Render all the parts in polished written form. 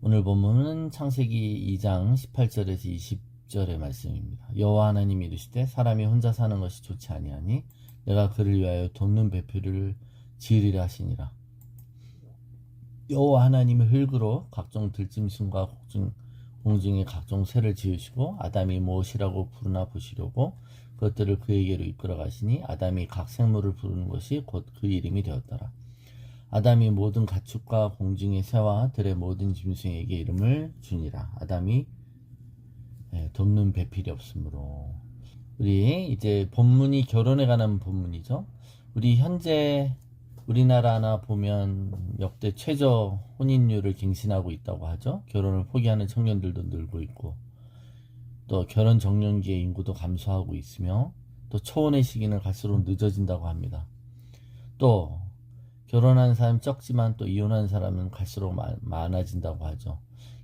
오늘 본문은 창세기 2장 18절에서 20절의 말씀입니다. 여호와 하나님이 이르시되 사람이 혼자 사는 것이 좋지 아니하니 내가 그를 위하여 돕는 배필을 지으리라 하시니라. 여호와 하나님이 흙으로 각종 들짐승과 공중의 각종 새를 지으시고 아담이 무엇이라고 부르나 보시려고 그것들을 그에게로 이끌어 가시니 아담이 각 생물을 부르는 것이 곧 그 이름이 되었더라. 아담이 모든 가축과 공중의 새와 들의 모든 짐승에게 이름을 주니라. 아담이 돕는 배필이 없으므로. 우리 이제 본문이 결혼에 관한 본문이죠. 우리 현재 우리나라나 보면 역대 최저 혼인율을 갱신하고 있다고 하죠. 결혼을 포기하는 청년들도 늘고 있고, 또 결혼 적령기의 인구도 감소하고 있으며, 또 초혼의 시기는 갈수록 늦어진다고 합니다. 또 결혼한 사람 적지만 또 이혼한 사람은 갈수록 많아진다고 하죠.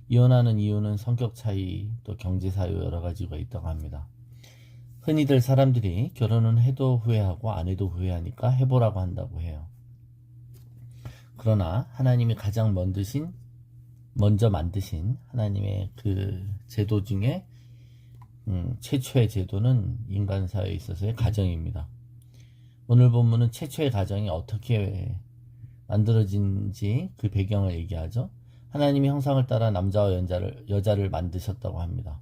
이혼하는 이유는 성격 차이, 또 경제 사유 여러 가지가 있다고 합니다. 흔히들 사람들이 결혼은 해도 후회하고 안 해도 후회하니까 해보라고 한다고 해요. 그러나 하나님이 가장 먼저 만드신 하나님의 그 제도 중에 최초의 제도는 인간 사회에 있어서의 가정입니다. 오늘 본문은 최초의 가정이 어떻게 만들어진지 그 배경을 얘기하죠. 하나님이 형상을 따라 남자와 여자를 만드셨다고 합니다.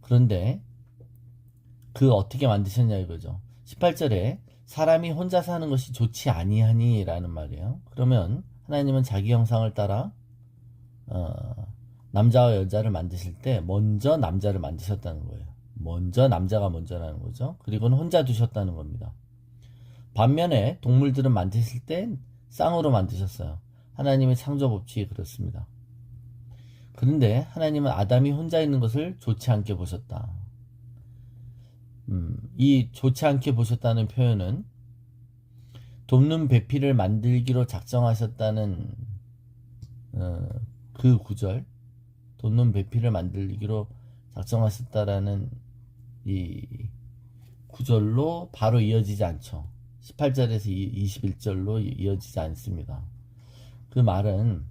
그런데 그 어떻게 만드셨냐 이거죠. 18절에 사람이 혼자 사는 것이 좋지 아니하니 라는 말이에요. 그러면 하나님은 자기 형상을 따라 남자와 여자를 만드실 때 먼저 남자를 만드셨다는 거예요. 먼저 남자가 먼저라는 거죠. 그리고는 혼자 두셨다는 겁니다. 반면에 동물들은 만드실 때 쌍으로 만드셨어요. 하나님의 창조 법칙이 그렇습니다. 그런데 하나님은 아담이 혼자 있는 것을 좋지 않게 보셨다. 이 좋지 않게 보셨다는 표현은 돕는 배필을 만들기로 작정하셨다는 그 구절, 돕는 배필을 만들기로 작정하셨다라는 이 구절로 바로 이어지지 않죠. 18절에서 21절로 이어지지 않습니다. 그 말은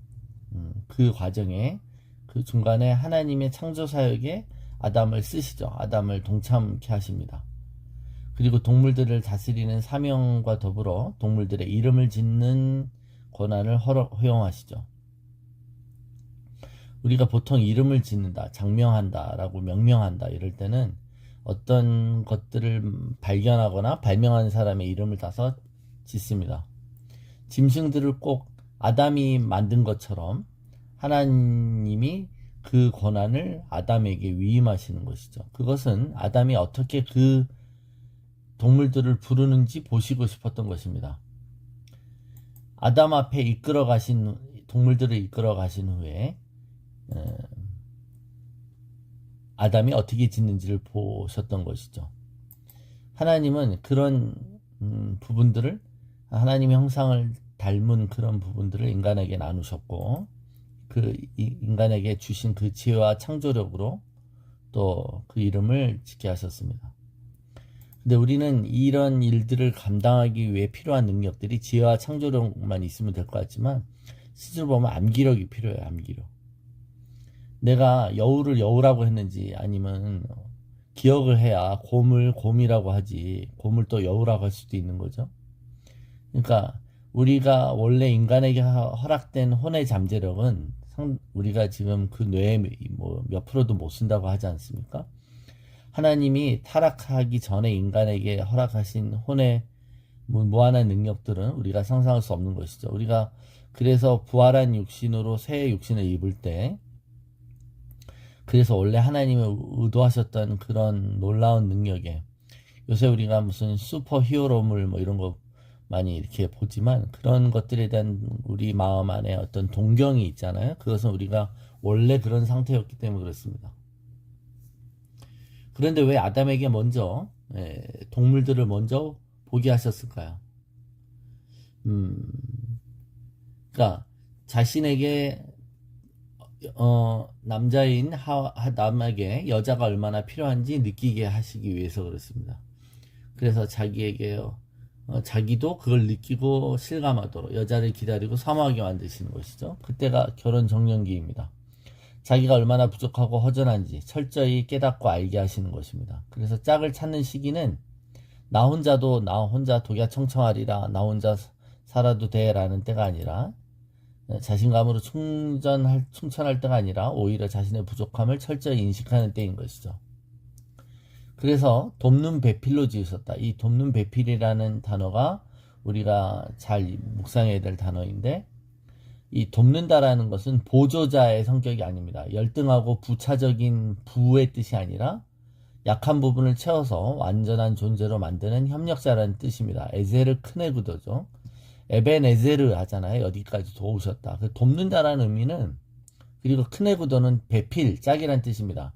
그 과정에 그 중간에 하나님의 창조 사역에 아담을 쓰시죠. 아담을 동참케 하십니다. 그리고 동물들을 다스리는 사명과 더불어 동물들의 이름을 짓는 권한을 허용하시죠. 우리가 보통 이름을 짓는다, 장명한다 라고 명명한다 이럴 때는 어떤 것들을 발견하거나 발명한 사람의 이름을 따서 짓습니다. 짐승들을 꼭 아담이 만든 것처럼 하나님이 그 권한을 아담에게 위임하시는 것이죠. 그것은 아담이 어떻게 그 동물들을 부르는지 보시고 싶었던 것입니다. 아담 앞에 동물들을 이끌어 가신 후에 아담이 어떻게 짓는지를 보셨던 것이죠. 하나님은 그런 부분들을 하나님의 형상을 닮은 그런 부분들을 인간에게 나누셨고 그 인간에게 주신 그 지혜와 창조력으로 또 그 이름을 짓게 하셨습니다. 근데 우리는 이런 일들을 감당하기 위해 필요한 능력들이 지혜와 창조력만 있으면 될 것 같지만 실제로 보면 암기력이 필요해요. 암기력. 내가 여우를 여우라고 했는지 아니면 기억을 해야 곰을 곰이라고 하지 곰을 또 여우라고 할 수도 있는 거죠. 그러니까 우리가 원래 인간에게 허락된 혼의 잠재력은 우리가 지금 그 뇌에 몇 프로도 못 쓴다고 하지 않습니까? 하나님이 타락하기 전에 인간에게 허락하신 혼의 무한한 능력들은 우리가 상상할 수 없는 것이죠. 우리가 그래서 부활한 육신으로 새 육신을 입을 때 그래서 원래 하나님이 의도하셨던 그런 놀라운 능력에 요새 우리가 무슨 슈퍼 히어로물 이런 거 많이 이렇게 보지만 그런 것들에 대한 우리 마음 안에 어떤 동경이 있잖아요. 그것은 우리가 원래 그런 상태였기 때문에 그렇습니다. 그런데 왜 아담에게 먼저 동물들을 먼저 보게 하셨을까요? 그러니까 자신에게 남자인 남에게 여자가 얼마나 필요한지 느끼게 하시기 위해서 그렇습니다. 그래서 자기에게 자기도 그걸 느끼고 실감하도록 여자를 기다리고 사모하게 만드시는 것이죠. 그때가 결혼 정년기입니다. 자기가 얼마나 부족하고 허전한지 철저히 깨닫고 알게 하시는 것입니다. 그래서 짝을 찾는 시기는 나 혼자 독야 청청하리라, 나 혼자 살아도 돼라는 때가 아니라, 자신감으로 충천할 때가 아니라 오히려 자신의 부족함을 철저히 인식하는 때인 것이죠. 그래서 돕는 배필로 지으셨다. 이 돕는 배필이라는 단어가 우리가 잘 묵상해야 될 단어인데, 이 돕는다라는 것은 보조자의 성격이 아닙니다. 열등하고 부차적인 부의 뜻이 아니라 약한 부분을 채워서 완전한 존재로 만드는 협력자라는 뜻입니다. 에제르 크네구더죠. 에벤에제르 하잖아요. 여기까지 도우셨다. 그 돕는다라는 의미는, 그리고 크네구더는 배필, 짝이란 뜻입니다.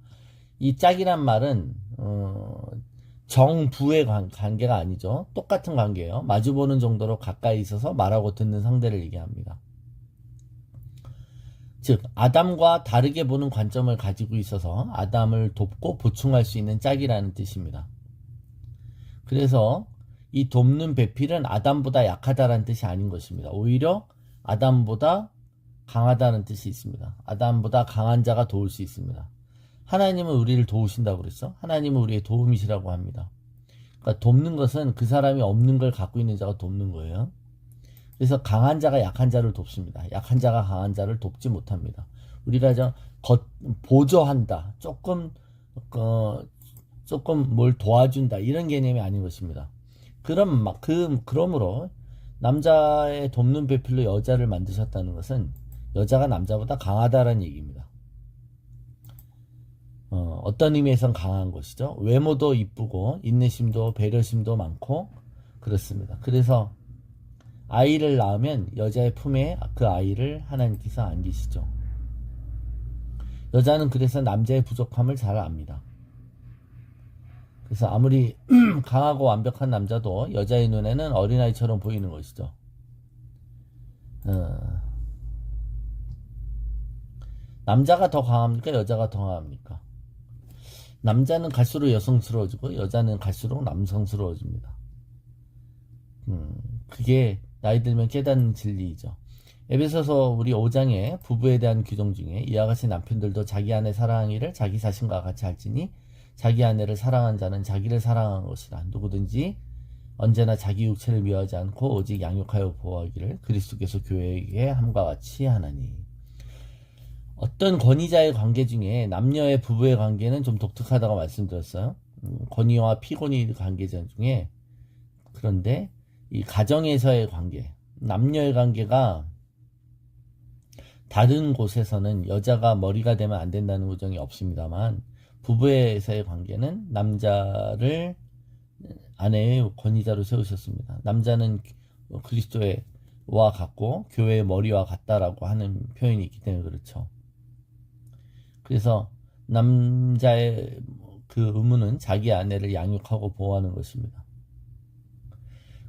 이 짝이란 말은 정부의 관계가 아니죠. 똑같은 관계예요. 마주보는 정도로 가까이 있어서 말하고 듣는 상대를 얘기합니다. 즉 아담과 다르게 보는 관점을 가지고 있어서 아담을 돕고 보충할 수 있는 짝이라는 뜻입니다. 그래서 이 돕는 배필은 아담보다 약하다라는 뜻이 아닌 것입니다. 오히려 아담보다 강하다는 뜻이 있습니다. 아담보다 강한 자가 도울 수 있습니다. 하나님은 우리를 도우신다고 그랬죠. 하나님은 우리의 도움이시라고 합니다. 그러니까 돕는 것은 그 사람이 없는 걸 갖고 있는 자가 돕는 거예요. 그래서 강한 자가 약한 자를 돕습니다. 약한 자가 강한 자를 돕지 못합니다. 우리가 보조한다, 조금 뭘 도와준다, 이런 개념이 아닌 것입니다. 그러므로 남자의 돕는 배필로 여자를 만드셨다는 것은 여자가 남자보다 강하다는 얘기입니다. 어떤 의미에선 강한 것이죠. 외모도 이쁘고 인내심도 배려심도 많고 그렇습니다. 그래서 아이를 낳으면 여자의 품에 그 아이를 하나님께서 안기시죠. 여자는 그래서 남자의 부족함을 잘 압니다. 그래서 아무리 강하고 완벽한 남자도 여자의 눈에는 어린아이처럼 보이는 것이죠. 남자가 더 강합니까? 여자가 더 강합니까? 남자는 갈수록 여성스러워지고 여자는 갈수록 남성스러워집니다. 그게 나이 들면 깨닫는 진리이죠. 에베소서 우리 5장의 부부에 대한 규정 중에 이와 같이 남편들도 자기 아내 사랑하기를 자기 자신과 같이 할지니 자기 아내를 사랑한 자는 자기를 사랑한 것이라. 누구든지 언제나 자기 육체를 미워하지 않고 오직 양육하여 보호하기를 그리스도께서 교회에게 함과 같이 하나니. 어떤 권위자의 관계 중에 남녀의 부부의 관계는 좀 독특하다고 말씀드렸어요. 권위와 피권위 관계자 중에. 그런데 이 가정에서의 관계, 남녀의 관계가 다른 곳에서는 여자가 머리가 되면 안 된다는 규정이 없습니다만, 부부에서의 관계는 남자를 아내의 권위자로 세우셨습니다. 남자는 그리스도와 같고 교회의 머리와 같다라고 하는 표현이 있기 때문에 그렇죠. 그래서 남자의 그 의무는 자기 아내를 양육하고 보호하는 것입니다.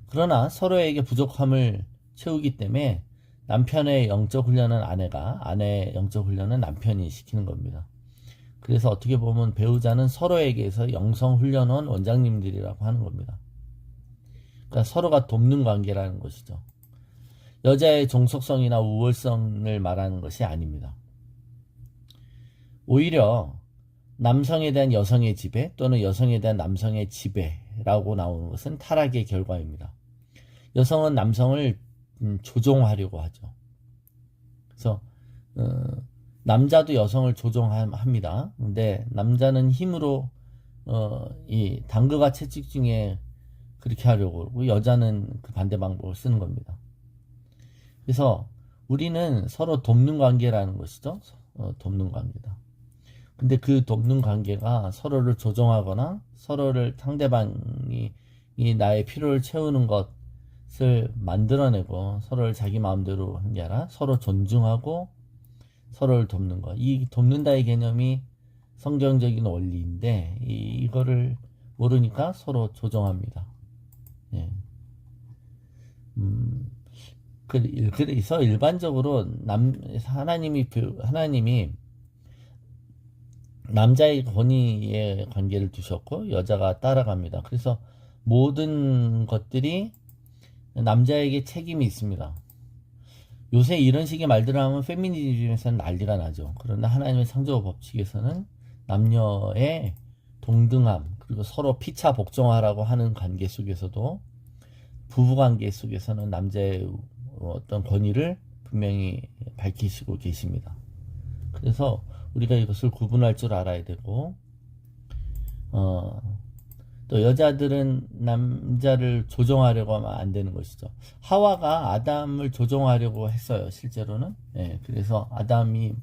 그러나 서로에게 부족함을 채우기 때문에 남편의 영적 훈련은 아내가, 아내의 영적 훈련은 남편이 시키는 겁니다. 그래서 어떻게 보면 배우자는 서로에게서 영성 훈련원 원장님들이라고 하는 겁니다. 그러니까 서로가 돕는 관계라는 것이죠. 여자의 종속성이나 우월성을 말하는 것이 아닙니다. 오히려 남성에 대한 여성의 지배 또는 여성에 대한 남성의 지배라고 나오는 것은 타락의 결과입니다. 여성은 남성을 조종하려고 하죠. 그래서 남자도 여성을 조종합니다. 근데 남자는 힘으로 이 당근과 채찍 중에 그렇게 하려고 그러고 여자는 그 반대 방법을 쓰는 겁니다. 그래서 우리는 서로 돕는 관계라는 것이죠. 돕는 관계다. 근데 그 돕는 관계가 서로를 조종하거나 서로를 상대방이 나의 필요를 채우는 것을 만들어내고 서로를 자기 마음대로 하는 게 아니라 서로 존중하고 서로를 돕는 것. 이 돕는다의 개념이 성경적인 원리인데 이거를 모르니까 서로 조종합니다. 예. 그래서 일반적으로 하나님이 남자의 권위에 관계를 두셨고 여자가 따라갑니다. 그래서 모든 것들이 남자에게 책임이 있습니다. 요새 이런 식의 말들을 하면 페미니즘에서는 난리가 나죠. 그러나 하나님의 창조 법칙에서는 남녀의 동등함, 그리고 서로 피차 복종하라고 하는 관계 속에서도 부부 관계 속에서는 남자의 어떤 권위를 분명히 밝히시고 계십니다. 그래서 우리가 이것을 구분할 줄 알아야 되고, 또 여자들은 남자를 조종하려고 하면 안 되는 것이죠. 하와가 아담을 조종하려고 했어요, 실제로는. 예, 그래서 아담이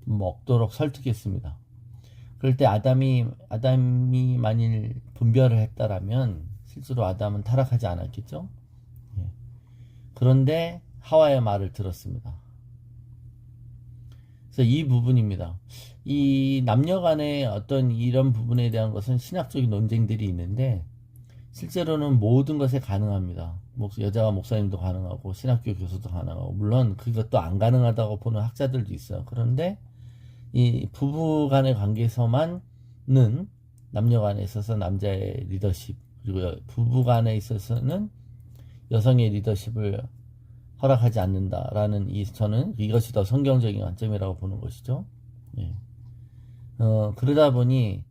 먹도록 설득했습니다. 그럴 때 아담이 만일 분별을 했다라면 실제로 아담은 타락하지 않았겠죠. 예. 그런데 하와의 말을 들었습니다. 그래서 이 부분입니다. 이 남녀 간의 어떤 이런 부분에 대한 것은 신학적인 논쟁들이 있는데 실제로는 모든 것에 가능합니다. 여자가 목사님도 가능하고 신학교 교수도 가능하고, 물론 그것도 안 가능하다고 보는 학자들도 있어요. 그런데 이 부부 간의 관계에서만은 남녀 간에 있어서 남자의 리더십, 그리고 부부 간에 있어서는 여성의 리더십을 허락하지 않는다라는 저는 이것이 더 성경적인 관점이라고 보는 것이죠. 예. 그러다 보니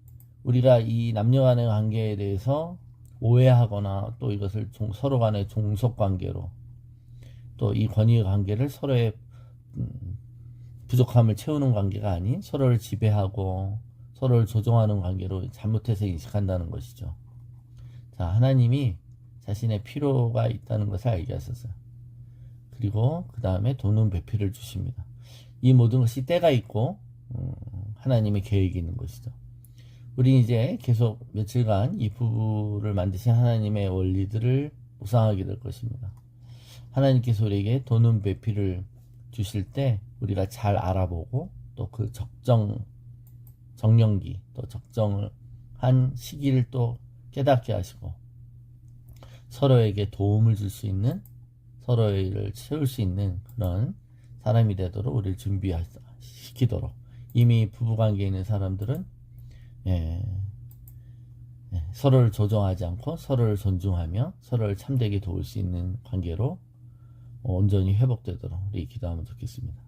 우리가 이 남녀 간의 관계에 대해서 오해하거나 또 이것을 서로 간의 종속 관계로, 또 이 권위의 관계를 서로의 부족함을 채우는 관계가 아닌 서로를 지배하고 서로를 조종하는 관계로 잘못해서 인식한다는 것이죠. 자, 하나님이 자신의 필요가 있다는 것을 알게 하셨어요. 그리고 그 다음에 도는 배필을 주십니다. 이 모든 것이 때가 있고 하나님의 계획이 있는 것이죠. 우리 이제 계속 며칠간 이 부부를 만드신 하나님의 원리들을 묵상하게 될 것입니다. 하나님께서 우리에게 도는 배필을 주실 때 우리가 잘 알아보고 또 그 정령기, 또 적정한 시기를 또 깨닫게 하시고 서로에게 도움을 줄 수 있는, 서로를 채울 수 있는 그런 사람이 되도록 우리를 준비시키도록, 이미 부부관계에 있는 사람들은 서로를 조종하지 않고 서로를 존중하며 서로를 참되게 도울 수 있는 관계로 온전히 회복되도록 우리 기도하면 좋겠습니다.